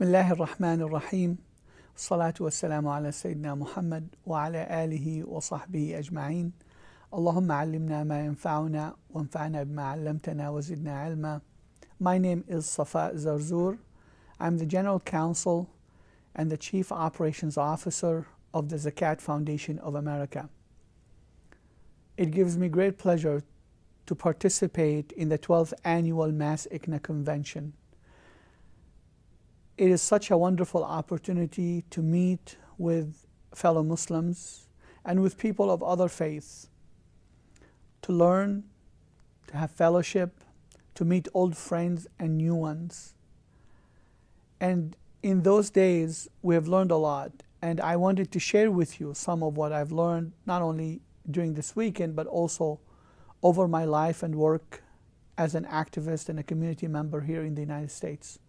Bismillahir Rahmanir Rahim. Salatu wassalamu ala Sayyidina Muhammad wa ala alihi wa sahbihi ajma'in. Allahumma allimna ma yanfa'una wa anfa'na bima 'allamtana wa zidna ilma. My name is Safaa Zarzour. I'm the General Counsel and the Chief Operations Officer of the Zakat Foundation of America. It gives me great pleasure to participate in the 12th Annual MAS-ICNA Convention. It is such a wonderful opportunity to meet with fellow Muslims and with people of other faiths, to learn, to have fellowship, to meet old friends and new ones. And in those days, we have learned a lot, and I wanted to share with you some of what I've learned, not only during this weekend, but also over my life and work as an activist and a community member here in the United States.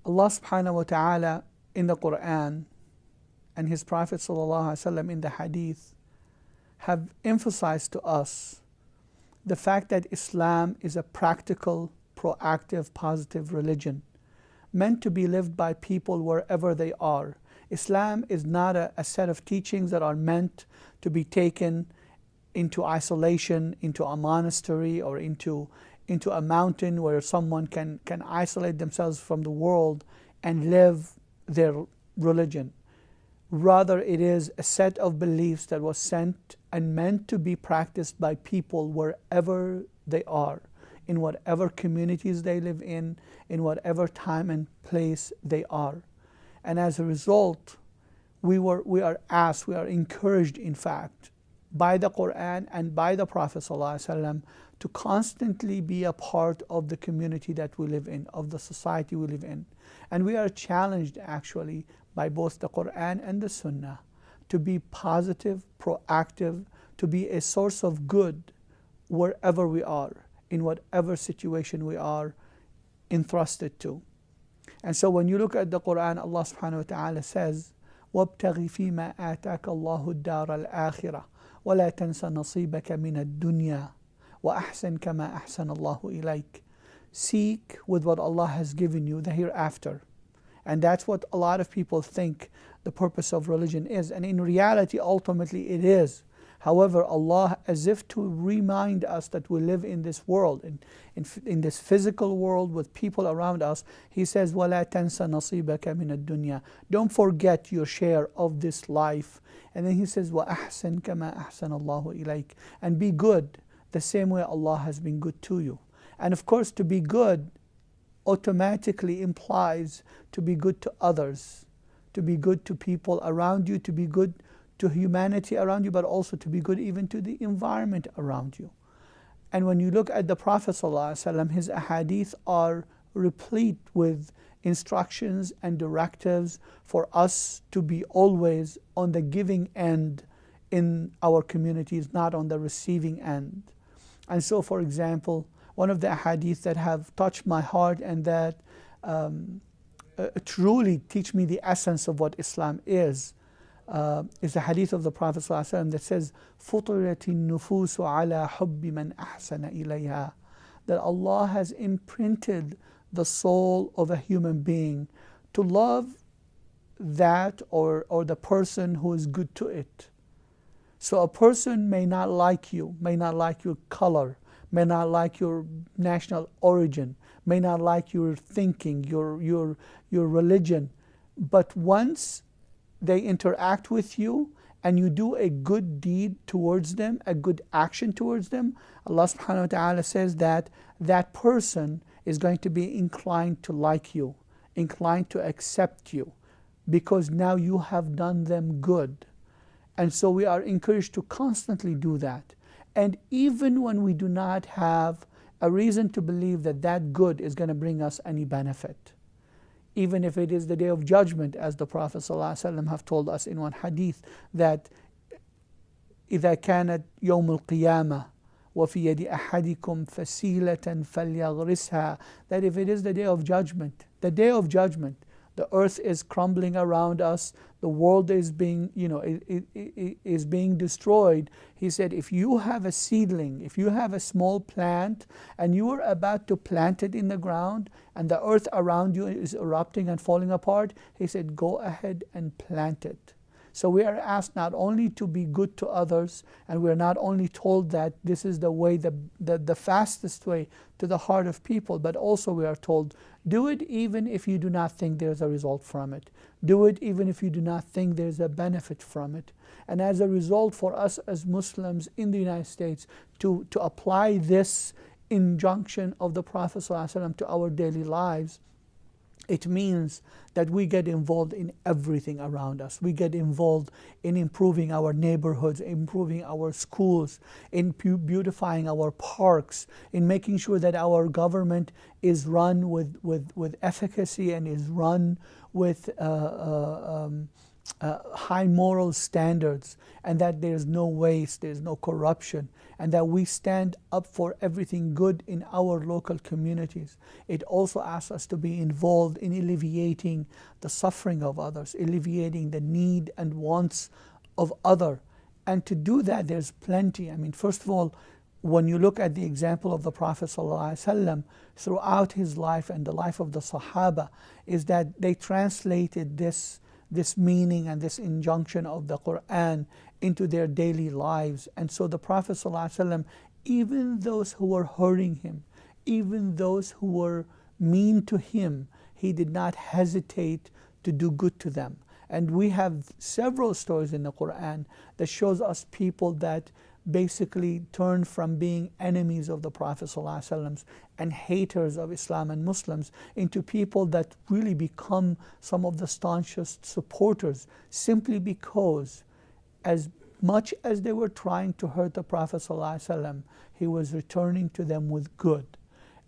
Allah subhanahu wa ta'ala in the Quran and His Prophet sallallahu alaihi wasallam in the Hadith have emphasized to us the fact that Islam is a practical, proactive, positive religion meant to be lived by people wherever they are. Islam is not a set of teachings that are meant to be taken into isolation, into a monastery or into a mountain where someone can isolate themselves from the world and live their religion. Rather, it is a set of beliefs that was sent and meant to be practiced by people wherever they are, in whatever communities they live in whatever time and place they are. And as a result, we are asked, we are encouraged, in fact, by the Quran and by the Prophet ﷺ to constantly be a part of the community that we live in, of the society we live in. And we are challenged actually by both the Quran and the Sunnah to be positive, proactive, to be a source of good wherever we are, in whatever situation we are entrusted to. And so when you look at the Quran, Allah subhanahu wa ta'ala says, وَابْتَغِ فِي مَا آتَاكَ اللَّهُ الدَّارَ الْآخِرَةَ وَلَا تَنْسَ نَصِيبَكَ مِنَ الدُّنْيَا وَأَحْسِنْ كَمَا أَحْسَنَ اللَّهُ إِلَيْكَ. Seek with what Allah has given you the hereafter. And that's what a lot of people think the purpose of religion is. And in reality, ultimately it is. However, Allah, as if to remind us that we live in this world, in this physical world with people around us, He says, وَلَا تَنْسَ نَصِيبَكَ مِنَ الدُّنْيا. Don't forget your share of this life. And then He says, وَأَحْسِنْ كَمَا أَحْسَنَ اللَّهُ إِلَيْكَ. And be good the same way Allah has been good to you. And of course, to be good automatically implies to be good to others, to be good to people around you, to be good to humanity around you, but also to be good even to the environment around you. And when you look at the Prophet ﷺ, his ahadith are replete with instructions and directives for us to be always on the giving end in our communities, not on the receiving end. And so, for example, one of the ahadith that have touched my heart and that truly teach me the essence of what Islam is the hadith of the Prophet ﷺ that says, فُطِرَتِ النُّفُوسُ عَلَى حُبِّ مَنْ أَحْسَنَ إِلَيْهَا. That Allah has imprinted the soul of a human being to love that or the person who is good to it. So a person may not like you, may not like your color, may not like your national origin, may not like your thinking, your religion, but once they interact with you and you do a good deed towards them, a good action towards them, Allah subhanahu wa ta'ala says that that person is going to be inclined to like you, inclined to accept you, because now you have done them good. And so we are encouraged to constantly do that. And even when we do not have a reason to believe that that good is going to bring us any benefit, even if it is the Day of Judgment, as the Prophet ﷺ have told us in one hadith, that إِذَا كَانَتْ يَوْمُ الْقِيَامَةِ وَفِي يَدِ أَحَدِكُمْ فَسِيلَةً فَلْيَغْرِسْهَا. That if it is the Day of Judgment, The earth is crumbling around us. The world is being, is being destroyed. He said, if you have a seedling, if you have a small plant, and you are about to plant it in the ground, and the earth around you is erupting and falling apart, he said, go ahead and plant it. So we are asked not only to be good to others, and we are not only told that this is the way, the fastest way to the heart of people, but also we are told, do it even if you do not think there's a result from it. Do it even if you do not think there's a benefit from it. And as a result, for us as Muslims in the United States to apply this injunction of the Prophet ﷺ to our daily lives, it means that we get involved in everything around us. We get involved in improving our neighborhoods, improving our schools, in beautifying our parks, in making sure that our government is run with efficacy and is run with high moral standards, and that there's no waste, there's no corruption, and that we stand up for everything good in our local communities. It also asks us to be involved in alleviating the suffering of others, alleviating the need and wants of others. And to do that, there's plenty. I mean, first of all, when you look at the example of the Prophet ﷺ throughout his life and the life of the Sahaba, is that they translated this meaning and this injunction of the Quran into their daily lives. And so the Prophet ﷺ, even those who were hurting him, even those who were mean to him, he did not hesitate to do good to them. And we have several stories in the Quran that shows us people that basically turned from being enemies of the Prophet ﷺ and haters of Islam and Muslims into people that really become some of the staunchest supporters, simply because as much as they were trying to hurt the Prophet ﷺ, he was returning to them with good.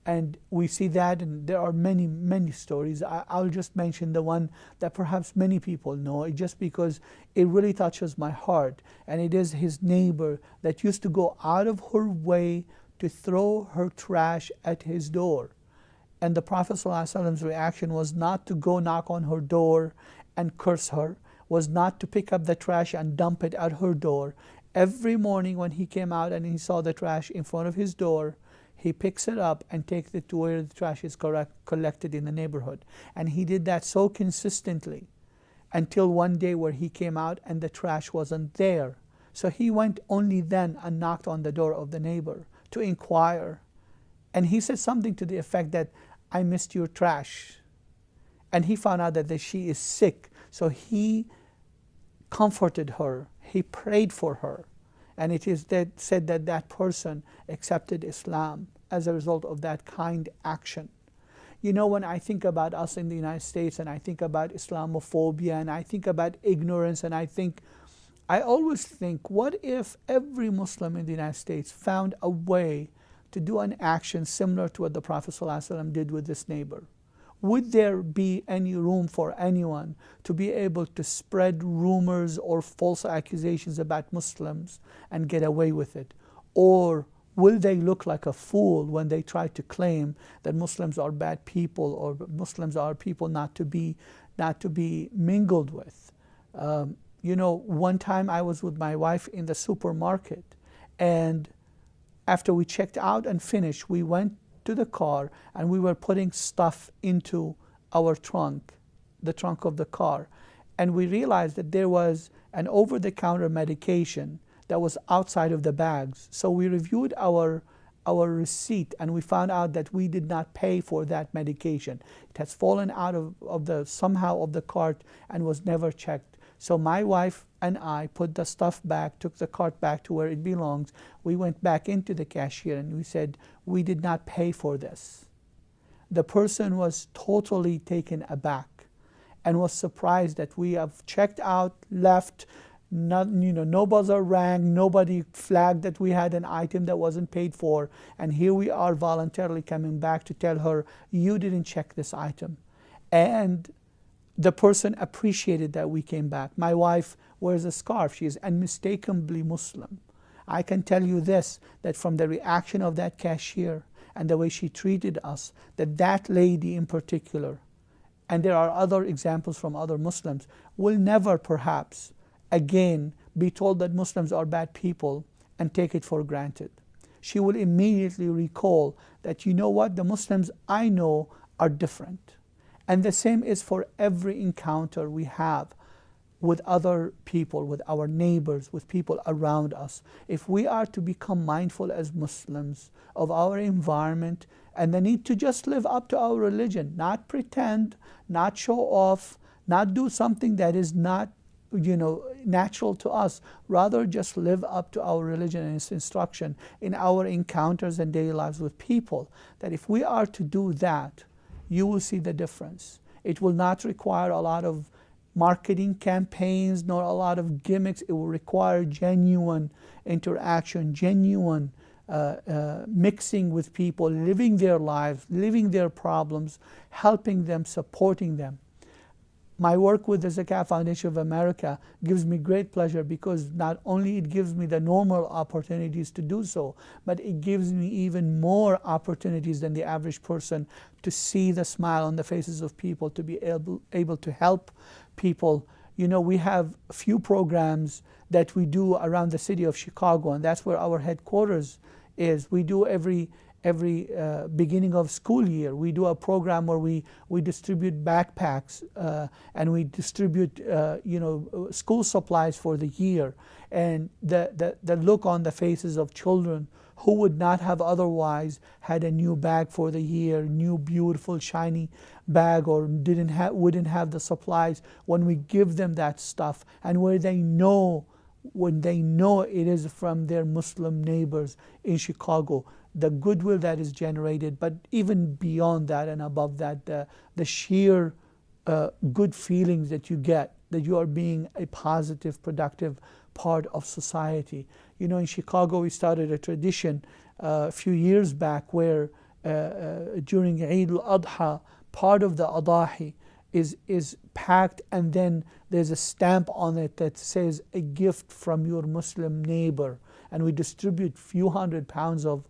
And we see that, and there are many, many stories. I'll just mention the one that perhaps many people know, just because it really touches my heart. And it is his neighbor that used to go out of her way to throw her trash at his door. And the Prophet ﷺ's reaction was not to go knock on her door and curse her, was not to pick up the trash and dump it at her door. Every morning when he came out and he saw the trash in front of his door, he picks it up and takes it to where the trash is collected in the neighborhood. And he did that so consistently until one day where he came out and the trash wasn't there. So he went only then and knocked on the door of the neighbor to inquire. And he said something to the effect that, I missed your trash. And he found out that she is sick. So he comforted her. He prayed for her. And it is said that that person accepted Islam as a result of that kind action. You know, when I think about us in the United States, and I think about Islamophobia, and I think about ignorance, and I always think, what if every Muslim in the United States found a way to do an action similar to what the Prophet ﷺ did with this neighbor? Would there be any room for anyone to be able to spread rumors or false accusations about Muslims and get away with it? Or will they look like a fool when they try to claim that Muslims are bad people, or Muslims are people not to be mingled with? You know, one time I was with my wife in the supermarket, and after we checked out and finished, we went to the car and we were putting stuff into our trunk, the trunk of the car, and we realized that there was an over-the-counter medication that was outside of the bags. So we reviewed our receipt and we found out that we did not pay for that medication. It has fallen out of the cart and was never checked. So my wife and I put the stuff back, took the cart back to where it belongs. We went back into the cashier and we said, we did not pay for this. The person was totally taken aback and was surprised that we have checked out, left, no buzzer rang, nobody flagged that we had an item that wasn't paid for, and here we are voluntarily coming back to tell her, you didn't check this item. And the person appreciated that we came back. My wife wears a scarf. She is unmistakably Muslim. I can tell you this, that from the reaction of that cashier and the way she treated us, that lady in particular and there are other examples from other Muslims, will never perhaps again be told that Muslims are bad people and take it for granted. She will immediately recall that, you know what, the Muslims I know are different. And the same is for every encounter we have with other people, with our neighbors, with people around us. If we are to become mindful as Muslims of our environment and the need to just live up to our religion, not pretend, not show off, not do something that is not, natural to us, rather just live up to our religion and its instruction in our encounters and daily lives with people, that if we are to do that, you will see the difference. It will not require a lot of marketing campaigns, nor a lot of gimmicks. It will require genuine interaction, genuine mixing with people, living their lives, living their problems, helping them, supporting them. My work with the Zakah Foundation of America gives me great pleasure, because not only it gives me the normal opportunities to do so, but it gives me even more opportunities than the average person to see the smile on the faces of people, to be able to help people. We have a few programs that we do around the city of Chicago, and that's where our headquarters is. We do every beginning of school year, we do a program where we distribute backpacks and we distribute school supplies for the year. And the look on the faces of children who would not have otherwise had a new bag for the year, new beautiful shiny bag, or wouldn't have the supplies, when we give them that stuff, and when they know it is from their Muslim neighbors in Chicago, the goodwill that is generated. But even beyond that and above that, the sheer good feelings that you get, that you are being a positive, productive part of society. In Chicago, we started a tradition a few years back where during Eid al-Adha, part of the Adahi is packed, and then there's a stamp on it that says a gift from your Muslim neighbor, and we distribute few hundred pounds of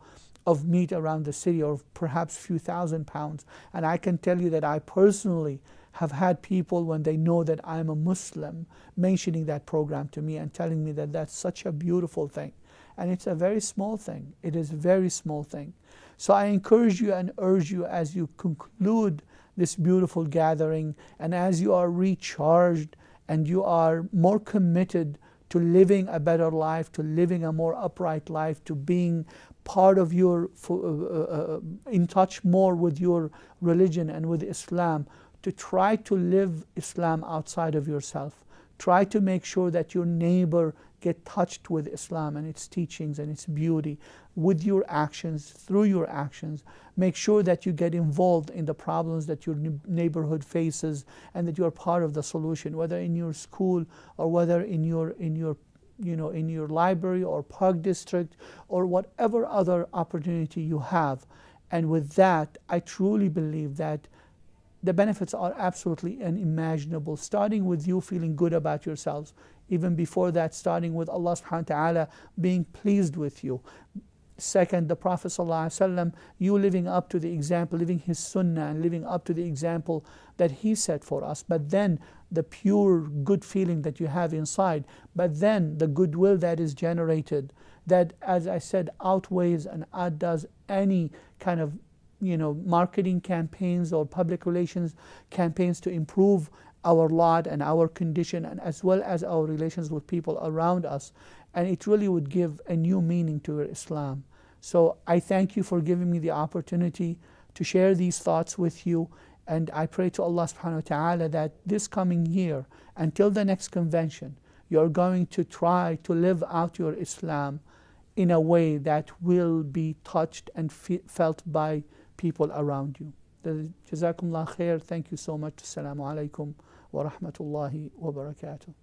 meat around the city, or perhaps few thousand pounds. And I can tell you that I personally have had people, when they know that I'm a Muslim, mentioning that program to me and telling me that that's such a beautiful thing. And it's a very small thing. It is a very small thing. So I encourage you and urge you, as you conclude this beautiful gathering, and as you are recharged and you are more committed to living a better life, to living a more upright life, to being part of your, in touch more with your religion and with Islam, to try to live Islam outside of yourself. Try to make sure that your neighbor get touched with Islam and its teachings and its beauty with your actions, through your actions. Make sure that you get involved in the problems that your neighborhood faces, and that you are part of the solution, whether in your school or whether in your library or park district, or whatever other opportunity you have. And with that, I truly believe that the benefits are absolutely unimaginable, starting with you feeling good about yourselves. Even before that, starting with Allah subhanahu wa ta'ala being pleased with you. Second, the Prophet ﷺ, you living up to the example, living his sunnah and living up to the example that he set for us. But then the pure good feeling that you have inside, but then the goodwill that is generated, that, as I said, outweighs and outdoes any kind of marketing campaigns or public relations campaigns to improve our lot and our condition, and as well as our relations with people around us. And it really would give a new meaning to Islam. So I thank you for giving me the opportunity to share these thoughts with you, and I pray to Allah subhanahu wa ta'ala that this coming year, until the next convention, you're going to try to live out your Islam in a way that will be touched and felt by people around you. Jazakumullah khair. Thank you so much. Assalamu alaikum wa rahmatullahi wa barakatuh.